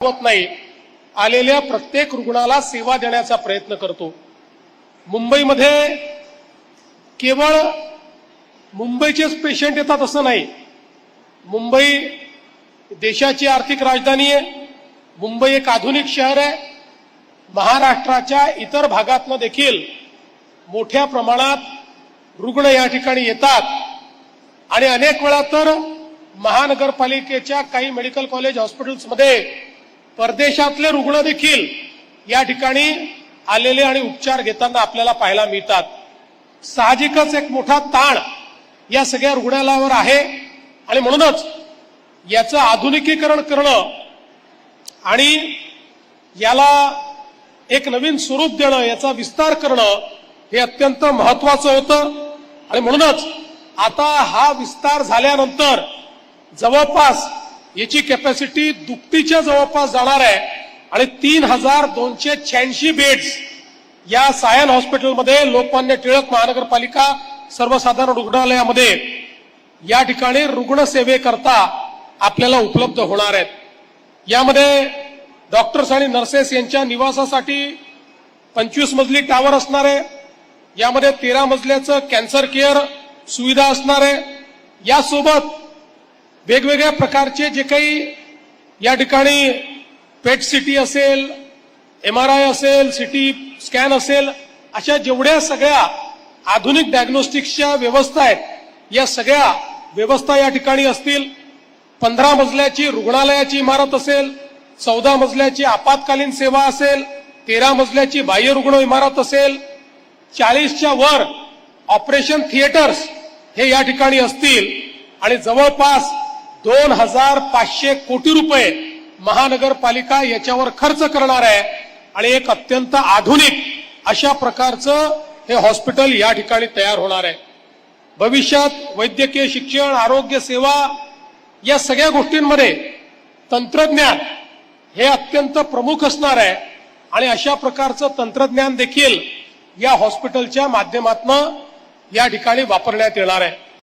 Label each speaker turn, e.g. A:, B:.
A: होत नाही, आलेल्या प्रत्येक रुग्णाला सेवा देण्याचा प्रयत्न करतो। मुंबईमध्ये केवळ मुंबईचेच पेशंट येतात असं नाही। मुंबई देशाची आर्थिक राजधानी आहे। मुंबई एक आधुनिक शहर आहे। महाराष्ट्राच्या इतर भागातून देखील मोठ्या प्रमाणात रुग्ण या ठिकाणी येतात आणि अनेक वेळा तर महानगरपालिकेच्या काही मेडिकल कॉलेज हॉस्पिटल्समध्ये परदेशातले रुग्ण देखील या ठिकाणी आलेले आणि उपचार घेताना आपल्याला पाहायला मिळतात। साहजिकच एक मोठा ताण या सगळ्या रुग्णालयावर आहे आणि म्हणूनच याचं आधुनिकीकरण करणं आणि याला एक नवीन स्वरूप देणं, याचा विस्तार करणं हे अत्यंत महत्त्वाचं होतं। आणि म्हणूनच आता हा विस्तार झाल्यानंतर जवळपास याची कॅपॅसिटी दुपटीच्या जवळपास जाणार आहे आणि 3286 बेड्स या सायन हॉस्पिटलमध्ये, लोकमान्य टिळक महानगरपालिका सर्वसाधारण रुग्णालयामध्ये या ठिकाणी रुग्णसेवेकरता आपल्याला उपलब्ध होणार आहेत। यामध्ये डॉक्टर्स आणि नर्सेस यांच्या निवासासाठी 25 मजली टावर असणार आहे। यामध्ये 13 मजल्याचं कॅन्सर केअर सुविधा असणार आहे। यासोबत वेगवेगळ्या प्रकारचे जे काही या ठिकाणी पेट सिटी असेल, MRI असेल, सिटी स्कॅन असेल, अशा जेवढ्या सगळ्या आधुनिक डायग्नोस्टिक्सच्या व्यवस्था आहेत, या सगळ्या व्यवस्था या ठिकाणी असतील। 15 मजल्याची रुग्णालयाची इमारत असेल, 14 मजल्याची आपत्कालीन सेवा असेल, 13 मजल्याची बाह्य रुग्ण इमारत असेल, 40च्या वर ऑपरेशन थिएटर्स हे या ठिकाणी असतील आणि जवळपास 2500 कोटी रुपये महानगरपालिका याच्यावर खर्च करणार आहे आणि एक अत्यंत आधुनिक अशा प्रकारचं हे हॉस्पिटल या ठिकाणी तयार होणार आहे। भविष्यात वैद्यकीय शिक्षण, आरोग्य सेवा या सगळ्या गोष्टींमध्ये तंत्रज्ञान हे अत्यंत प्रमुख असणार आहे आणि अशा प्रकारचं तंत्रज्ञान देखील या हॉस्पिटलच्या माध्यमातून या ठिकाणी वापरण्यात येणार आहे।